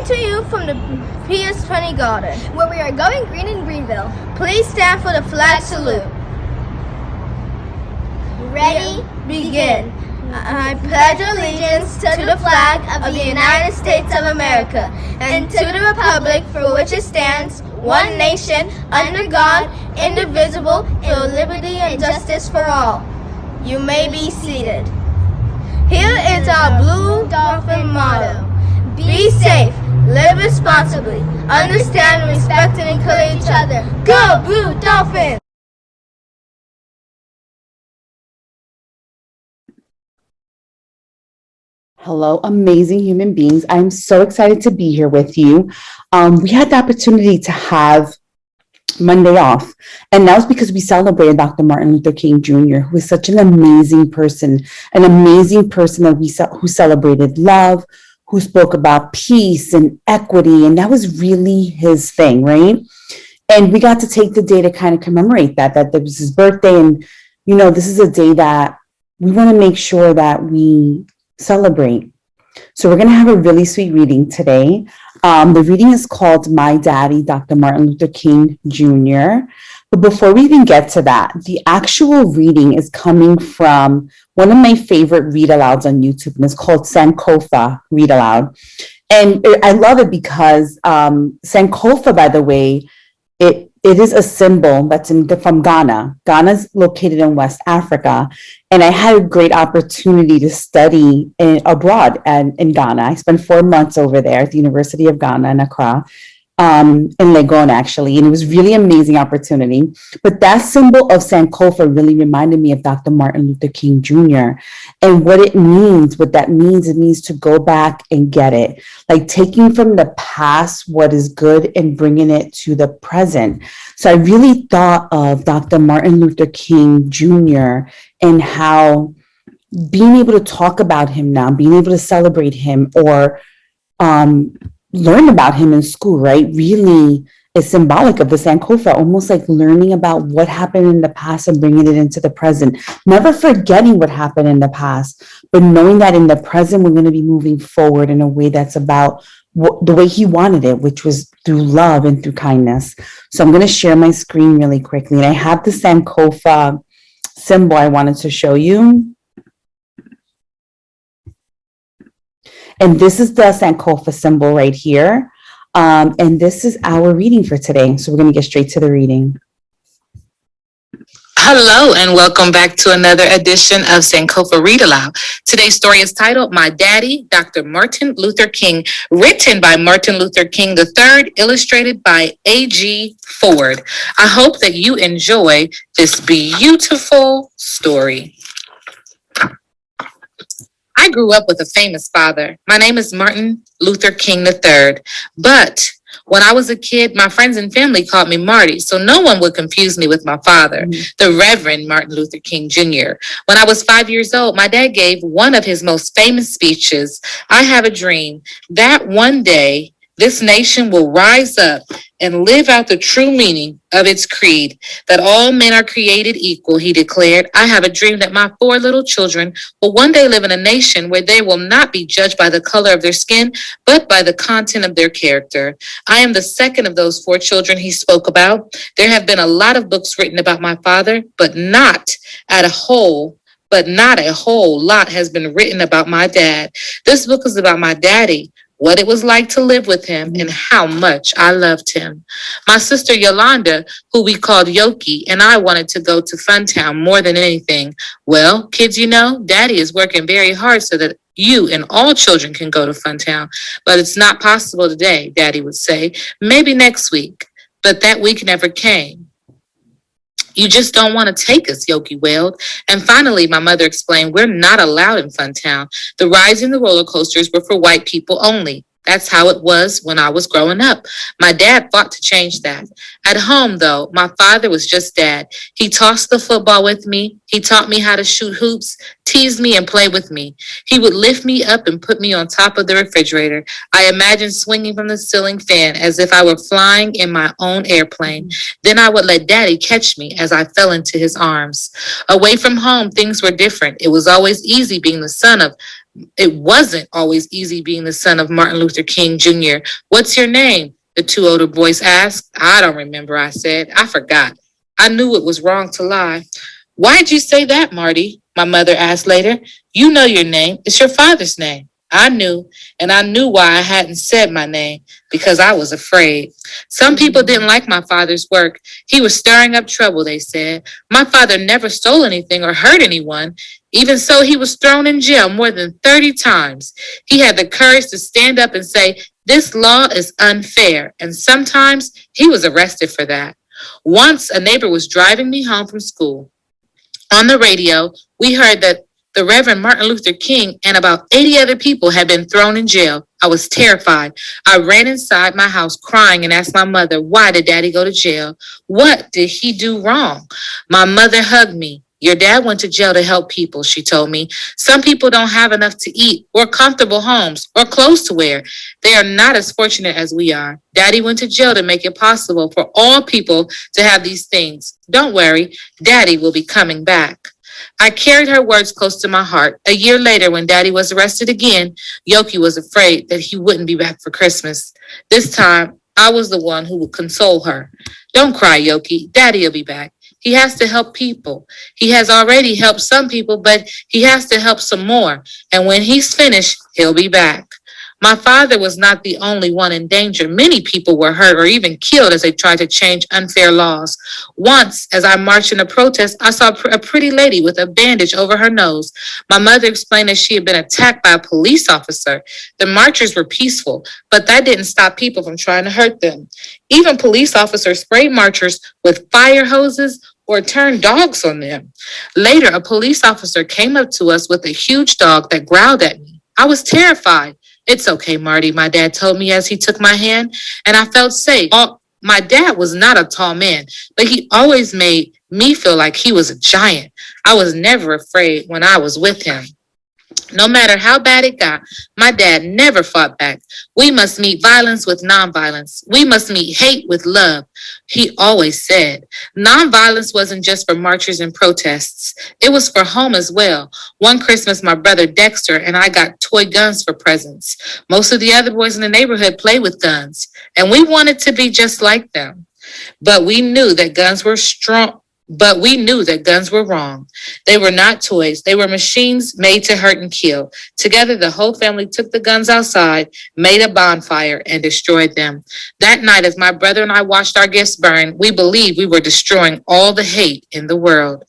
to you from the PS20 Garden, where we are going green in Greenville. Please stand for the flag salute. Ready? Begin. I pledge allegiance to the flag of the United States of America and to the republic for which it stands, one nation, under God, indivisible, with liberty and justice for all. You may be seated. Here is our Blue Dolphin motto. Be safe, live responsibly, understand, respect, and encourage each other. Go Blue Dolphins! Hello, amazing human beings. I'm so excited to be here with you. We had the opportunity to have Monday off, and that was because we celebrated Dr. Martin Luther King Jr., who is such an amazing person that who celebrated love, who spoke about peace and equity, and that was really his thing, right? And we got to take the day to kind of commemorate that there was his birthday, and this is a day that we want to make sure that we celebrate. So we're going to have a really sweet reading today. The reading is called My Daddy, Dr. Martin Luther King Jr. But before we even get to that, the actual reading is coming from one of my favorite read-alouds on YouTube, and it's called Sankofa Read Aloud. And I love it because Sankofa, by the way, it is a symbol that's from Ghana. Ghana's located in West Africa. And I had a great opportunity to study abroad and in Ghana. I spent 4 months over there at the University of Ghana in Accra, in Legon actually. And it was really amazing opportunity. But that symbol of Sankofa really reminded me of Dr. Martin Luther King Jr. And what it means, it means to go back and get it. Like taking from the past what is good and bringing it to the present. So I really thought of Dr. Martin Luther King Jr. and how being able to talk about him now, being able to celebrate him or learn about him in school, right? Really is symbolic of the Sankofa, almost like learning about what happened in the past and bringing it into the present. Never forgetting what happened in the past, but knowing that in the present, we're going to be moving forward in a way that's about the way he wanted it, which was through love and through kindness. So I'm going to share my screen really quickly. And I have the Sankofa symbol I wanted to show you. And this is the Sankofa symbol right here. And this is our reading for today. So we're going to get straight to the reading. Hello and welcome back to another edition of Sankofa Read Aloud. Today's story is titled My Daddy, Dr. Martin Luther King, written by Martin Luther King III, illustrated by A.G. Ford. I hope that you enjoy this beautiful story. I grew up with a famous father. My name is Martin Luther King III. But when I was a kid, my friends and family called me Marty, so no one would confuse me with my father, the Reverend Martin Luther King Jr. When I was 5 years old, my dad gave one of his most famous speeches. I have a dream that one day this nation will rise up and live out the true meaning of its creed, that all men are created equal, he declared. I have a dream that my 4 little children will one day live in a nation where they will not be judged by the color of their skin, but by the content of their character. I am the second of those 4 children he spoke about. There have been a lot of books written about my father, but not a whole lot has been written about my dad. This book is about my daddy, what it was like to live with him, and how much I loved him. My sister Yolanda, who we called Yoki, and I wanted to go to Funtown more than anything. Well, kids, Daddy is working very hard so that you and all children can go to Funtown. But it's not possible today, Daddy would say. Maybe next week. But that week never came. You just don't want to take us, Yoki wailed. And finally, my mother explained, we're not allowed in Funtown. The rides and the roller coasters were for white people only. That's how it was when I was growing up. My dad fought to change that. At home, though, my father was just dad. He tossed the football with me. He taught me how to shoot hoops, teased me, and play with me. He would lift me up and put me on top of the refrigerator. I imagined swinging from the ceiling fan as if I were flying in my own airplane. Then I would let Daddy catch me as I fell into his arms. Away from home, things were different. It was always easy being the son of It wasn't always easy being the son of Martin Luther King Jr. What's your name? The two older boys asked. I don't remember, I said. I forgot. I knew it was wrong to lie. Why'd you say that, Marty? My mother asked later. You know your name. It's your father's name. I knew, and I knew why I hadn't said my name, because I was afraid. Some people didn't like my father's work. He was stirring up trouble, they said. My father never stole anything or hurt anyone. Even so, he was thrown in jail more than 30 times. He had the courage to stand up and say, this law is unfair, and sometimes he was arrested for that. Once, a neighbor was driving me home from school. On the radio, we heard that the Reverend Martin Luther King and about 80 other people had been thrown in jail. I was terrified. I ran inside my house crying and asked my mother, why did Daddy go to jail? What did he do wrong? My mother hugged me. Your dad went to jail to help people, she told me. Some people don't have enough to eat or comfortable homes or clothes to wear. They are not as fortunate as we are. Daddy went to jail to make it possible for all people to have these things. Don't worry, Daddy will be coming back. I carried her words close to my heart. A year later, when Daddy was arrested again, Yoki was afraid that he wouldn't be back for Christmas. This time, I was the one who would console her. Don't cry, Yoki. Daddy will be back. He has to help people. He has already helped some people, but he has to help some more. And when he's finished, he'll be back. My father was not the only one in danger. Many people were hurt or even killed as they tried to change unfair laws. Once, as I marched in a protest, I saw a pretty lady with a bandage over her nose. My mother explained that she had been attacked by a police officer. The marchers were peaceful, but that didn't stop people from trying to hurt them. Even police officers sprayed marchers with fire hoses or turned dogs on them. Later, a police officer came up to us with a huge dog that growled at me. I was terrified. It's okay, Marty, my dad told me as he took my hand, and I felt safe. My dad was not a tall man, but he always made me feel like he was a giant. I was never afraid when I was with him. No matter how bad it got, my dad never fought back. We must meet violence with nonviolence. We must meet hate with love. He always said. Nonviolence wasn't just for marchers and protests. It was for home as well. One Christmas, my brother Dexter and I got toy guns for presents. Most of the other boys in the neighborhood played with guns, and we wanted to be just like them. But we knew that guns were strong. But we knew that guns were wrong. They were not toys. They were machines made to hurt and kill. Together, the whole family took the guns outside, made a bonfire, and destroyed them. That night, as my brother and I watched our gifts burn, we believed we were destroying all the hate in the world.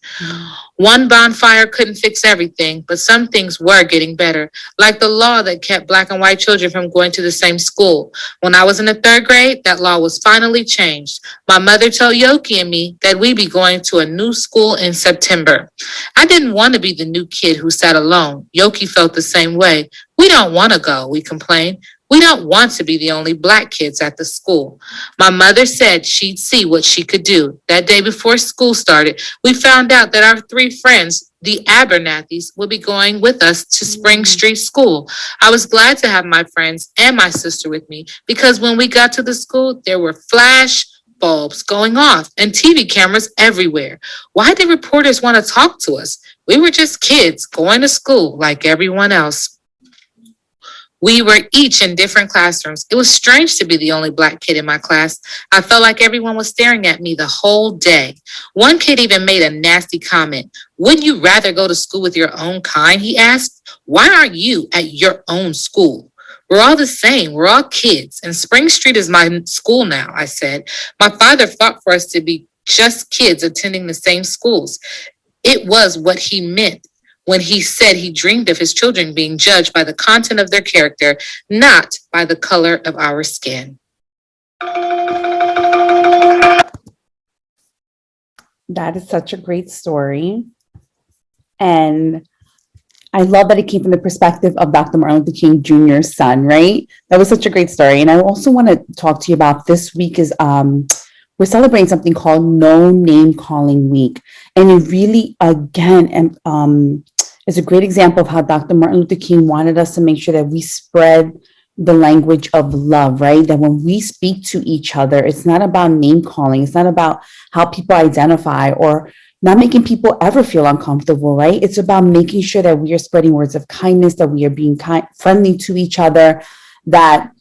One bonfire couldn't fix everything, but some things were getting better, like the law that kept Black and white children from going to the same school. When I was in the 3rd grade, that law was finally changed. My mother told Yoki and me that we'd be going to a new school in September. I didn't want to be the new kid who sat alone. Yoki felt the same way. We don't want to go, we complained. We don't want to be the only Black kids at the school. My mother said she'd see what she could do. That day before school started, we found out that our 3 friends, the Abernathys, would be going with us to Spring Street School. I was glad to have my friends and my sister with me, because when we got to the school, there were flash bulbs going off and TV cameras everywhere. Why did reporters want to talk to us? We were just kids going to school like everyone else. We were each in different classrooms. It was strange to be the only Black kid in my class. I felt like everyone was staring at me the whole day. One kid even made a nasty comment. Wouldn't you rather go to school with your own kind? He asked. Why aren't you at your own school? We're all the same. We're all kids. And Spring Street is my school now, I said. My father fought for us to be just kids attending the same schools. It was what he meant when he said he dreamed of his children being judged by the content of their character, not by the color of our skin. That is such a great story. And I love that it came from the perspective of Dr. Martin Luther King Jr.'s son, right? That was such a great story. And I also want to talk to you about this week is we're celebrating something called No Name Calling Week. And it really, again, is a great example of how Dr. Martin Luther King wanted us to make sure that we spread the language of love, right? That when we speak to each other, it's not about name calling. It's not about how people identify or, not making people ever feel uncomfortable, right? It's about making sure that we are spreading words of kindness, that we are being friendly to each other, that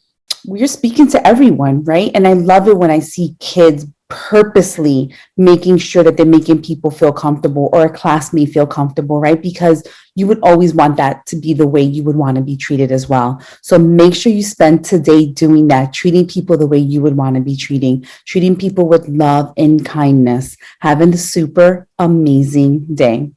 we're speaking to everyone, right? And I love it when I see kids purposely making sure that they're making people feel comfortable, or a classmate feel comfortable, right? Because you would always want that to be the way you would want to be treated as well. So make sure you spend today doing that, treating people the way you would want to be treating people with love and kindness. Having a super amazing day.